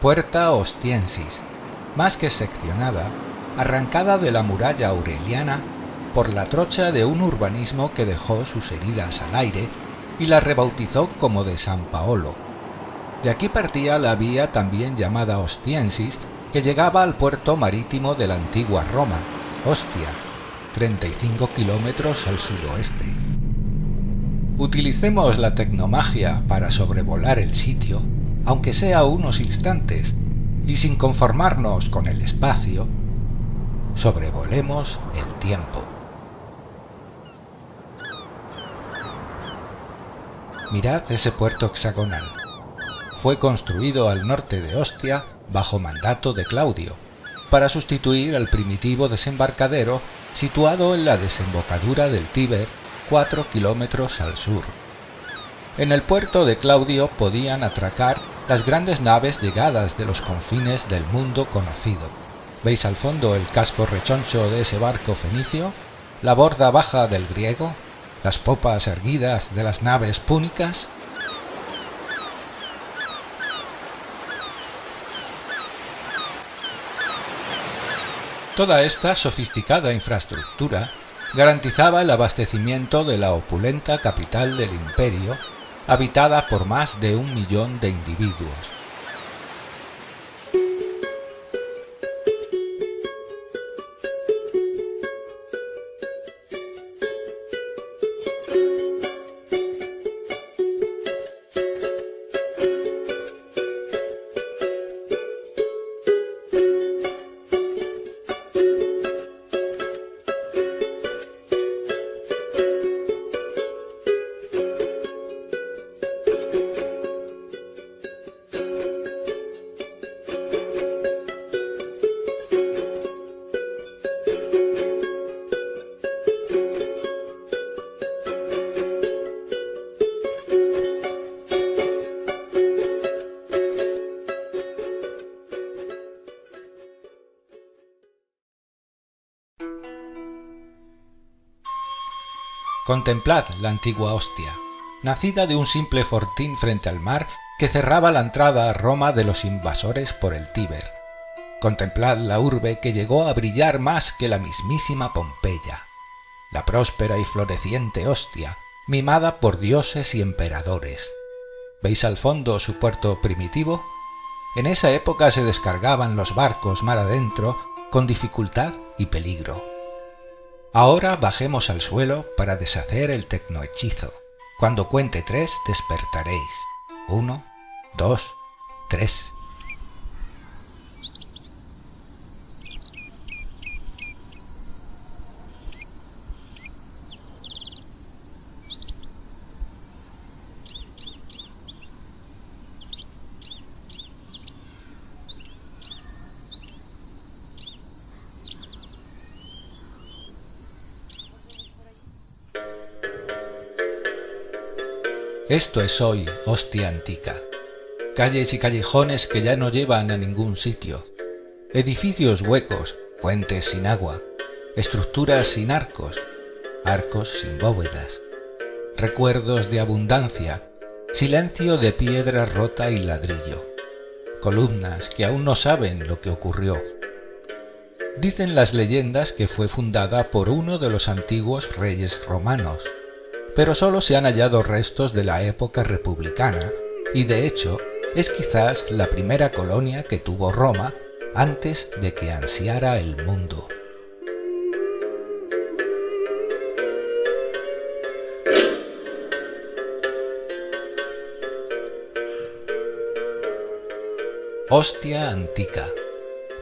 Puerta Ostiensis, más que seccionada, arrancada de la muralla aureliana por la trocha de un urbanismo que dejó sus heridas al aire y la rebautizó como de San Paolo. De aquí partía la vía también llamada Ostiensis, que llegaba al puerto marítimo de la antigua Roma, Ostia, 35 kilómetros al suroeste. Utilicemos la tecnomagia para sobrevolar el sitio, aunque sea unos instantes, y sin conformarnos con el espacio, sobrevolemos el tiempo. Mirad ese puerto hexagonal. Fue construido al norte de Ostia bajo mandato de Claudio, para sustituir al primitivo desembarcadero situado en la desembocadura del Tíber 4 kilómetros al sur. En el puerto de Claudio podían atracar las grandes naves llegadas de los confines del mundo conocido. ¿Veis al fondo el casco rechoncho de ese barco fenicio? ¿La borda baja del griego? ¿Las popas erguidas de las naves púnicas? Toda esta sofisticada infraestructura garantizaba el abastecimiento de la opulenta capital del imperio, habitada por más de 1 millón de individuos. Contemplad la antigua Ostia, nacida de un simple fortín frente al mar que cerraba la entrada a Roma de los invasores por el Tíber. Contemplad la urbe que llegó a brillar más que la mismísima Pompeya, la próspera y floreciente Ostia, mimada por dioses y emperadores. ¿Veis al fondo su puerto primitivo? En esa época se descargaban los barcos mar adentro con dificultad y peligro. Ahora bajemos al suelo para deshacer el tecnohechizo. Cuando cuente 3 despertaréis. 1, 2, 3. Esto es hoy Ostia Antica. Calles y callejones que ya no llevan a ningún sitio. Edificios huecos, fuentes sin agua, estructuras sin arcos, arcos sin bóvedas. Recuerdos de abundancia, silencio de piedra rota y ladrillo. Columnas que aún no saben lo que ocurrió. Dicen las leyendas que fue fundada por uno de los antiguos reyes romanos, pero solo se han hallado restos de la época republicana y de hecho es quizás la primera colonia que tuvo Roma antes de que ansiara el mundo. Ostia Antica.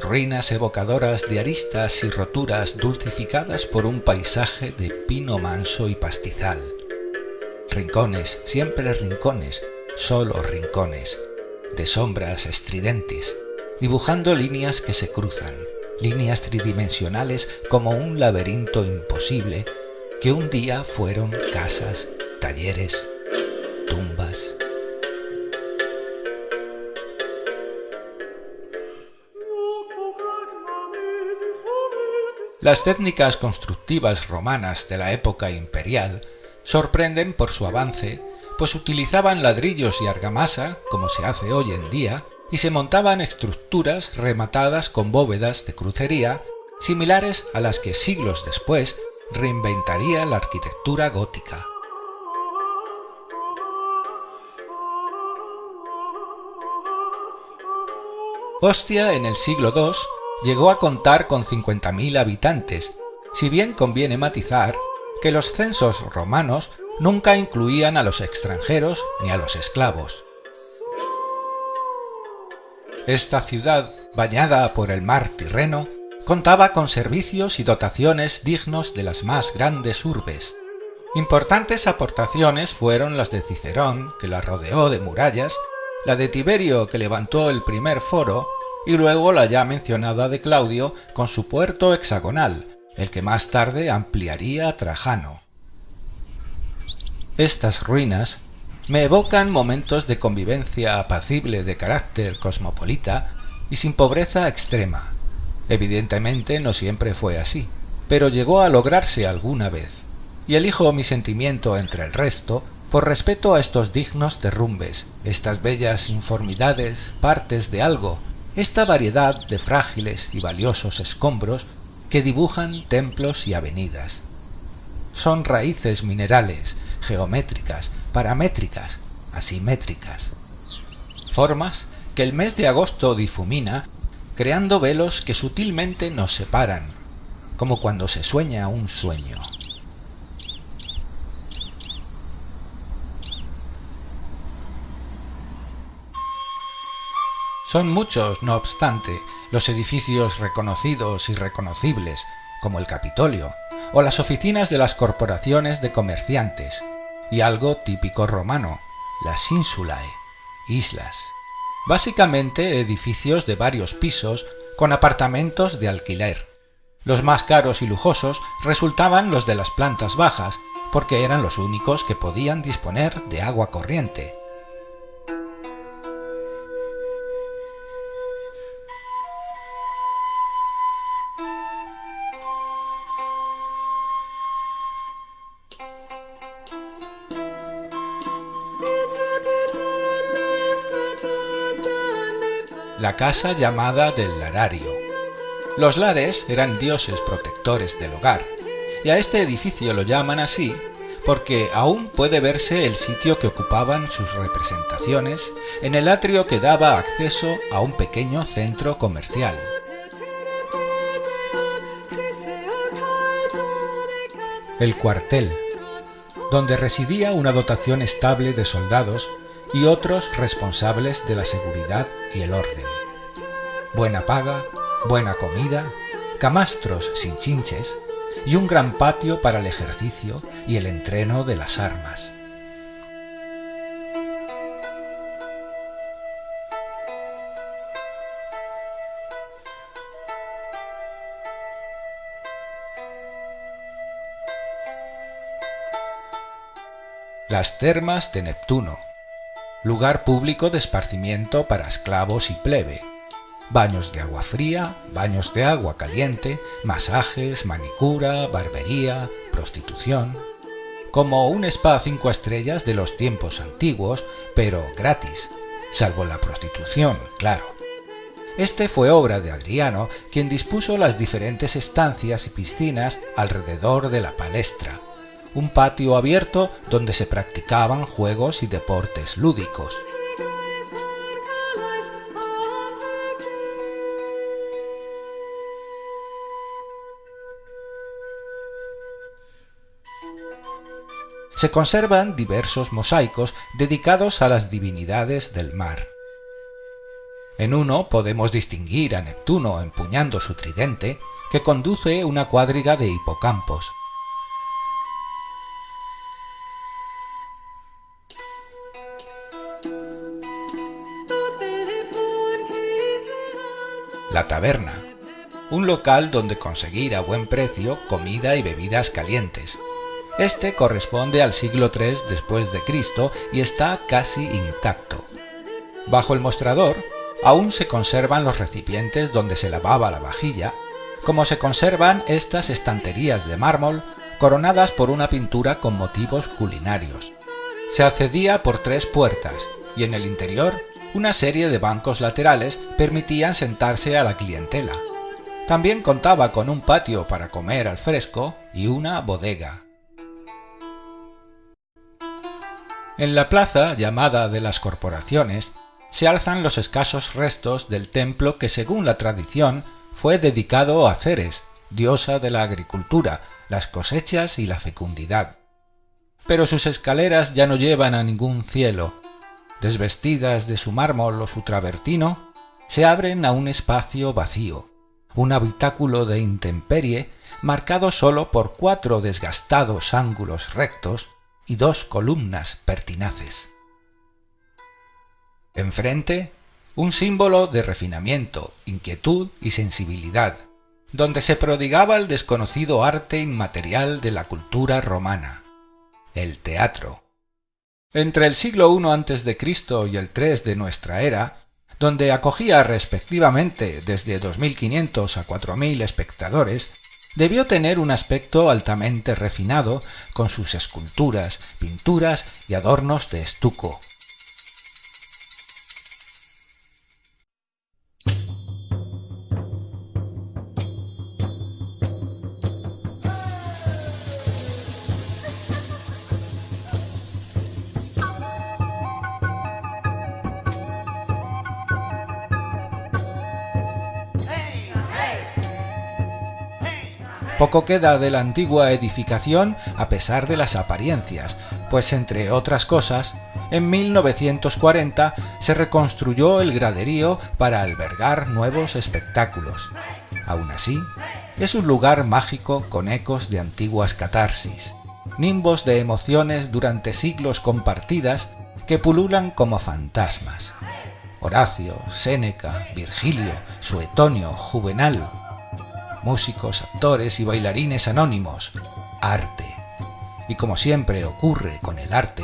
Ruinas evocadoras de aristas y roturas dulcificadas por un paisaje de pino manso y pastizal. Rincones, siempre rincones, solo rincones, de sombras estridentes, dibujando líneas que se cruzan, líneas tridimensionales como un laberinto imposible, que un día fueron casas, talleres, tumbas. Las técnicas constructivas romanas de la época imperial sorprenden por su avance, pues utilizaban ladrillos y argamasa, como se hace hoy en día, y se montaban estructuras rematadas con bóvedas de crucería similares a las que siglos después reinventaría la arquitectura gótica. Ostia en el siglo II llegó a contar con 50.000 habitantes, si bien conviene matizar que los censos romanos nunca incluían a los extranjeros ni a los esclavos. Esta ciudad, bañada por el mar Tirreno, contaba con servicios y dotaciones dignos de las más grandes urbes. Importantes aportaciones fueron las de Cicerón, que la rodeó de murallas, la de Tiberio, que levantó el primer foro, y luego la ya mencionada de Claudio con su puerto hexagonal, el que más tarde ampliaría Trajano. Estas ruinas me evocan momentos de convivencia apacible de carácter cosmopolita y sin pobreza extrema. Evidentemente no siempre fue así, pero llegó a lograrse alguna vez, y elijo mi sentimiento entre el resto por respeto a estos dignos derrumbes, estas bellas informidades, partes de algo, esta variedad de frágiles y valiosos escombros que dibujan templos y avenidas. Son raíces minerales, geométricas, paramétricas, asimétricas. Formas que el mes de agosto difumina, creando velos que sutilmente nos separan, como cuando se sueña un sueño. Son muchos, no obstante, los edificios reconocidos y reconocibles, como el Capitolio, o las oficinas de las corporaciones de comerciantes, y algo típico romano, las insulae, islas. Básicamente edificios de varios pisos con apartamentos de alquiler. Los más caros y lujosos resultaban los de las plantas bajas, porque eran los únicos que podían disponer de agua corriente. La casa llamada del larario. Los lares eran dioses protectores del hogar, y a este edificio lo llaman así porque aún puede verse el sitio que ocupaban sus representaciones en el atrio que daba acceso a un pequeño centro comercial. El cuartel, donde residía una dotación estable de soldados y otros responsables de la seguridad y el orden. Buena paga, buena comida, camastros sin chinches y un gran patio para el ejercicio y el entreno de las armas. Las termas de Neptuno, lugar público de esparcimiento para esclavos y plebe. Baños de agua fría, baños de agua caliente, masajes, manicura, barbería, prostitución. Como un spa 5 estrellas de los tiempos antiguos, pero gratis, salvo la prostitución, claro. Este fue obra de Adriano, quien dispuso las diferentes estancias y piscinas alrededor de la palestra, un patio abierto donde se practicaban juegos y deportes lúdicos. Se conservan diversos mosaicos dedicados a las divinidades del mar. En uno podemos distinguir a Neptuno empuñando su tridente, que conduce una cuadriga de hipocampos. La taberna, un local donde conseguir a buen precio comida y bebidas calientes. Este corresponde al siglo III después de Cristo y está casi intacto. Bajo el mostrador aún se conservan los recipientes donde se lavaba la vajilla, como se conservan estas estanterías de mármol coronadas por una pintura con motivos culinarios. Se accedía por 3 puertas y en el interior Una serie de bancos laterales permitían sentarse a la clientela. También contaba con un patio para comer al fresco y una bodega. En la plaza, llamada de las Corporaciones, se alzan los escasos restos del templo que, según la tradición, fue dedicado a Ceres, diosa de la agricultura, las cosechas y la fecundidad. Pero sus escaleras ya no llevan a ningún cielo. Desvestidas de su mármol o su travertino, se abren a un espacio vacío, un habitáculo de intemperie marcado solo por 4 desgastados ángulos rectos y 2 columnas pertinaces. Enfrente, un símbolo de refinamiento, inquietud y sensibilidad, donde se prodigaba el desconocido arte inmaterial de la cultura romana, el teatro. Entre el siglo I a.C. y el III de nuestra era, donde acogía respectivamente desde 2.500 a 4.000 espectadores, debió tener un aspecto altamente refinado con sus esculturas, pinturas y adornos de estuco. Poco queda de la antigua edificación a pesar de las apariencias, pues entre otras cosas, en 1940 se reconstruyó el graderío para albergar nuevos espectáculos. Aún así, es un lugar mágico con ecos de antiguas catarsis, nimbos de emociones durante siglos compartidas que pululan como fantasmas. Horacio, Séneca, Virgilio, Suetonio, Juvenal, músicos, actores y bailarines anónimos, arte. Y como siempre ocurre con el arte,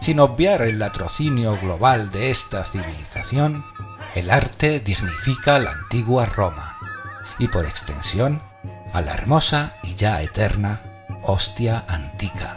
sin obviar el latrocinio global de esta civilización, el arte dignifica a la antigua Roma y por extensión a la hermosa y ya eterna Ostia Antica.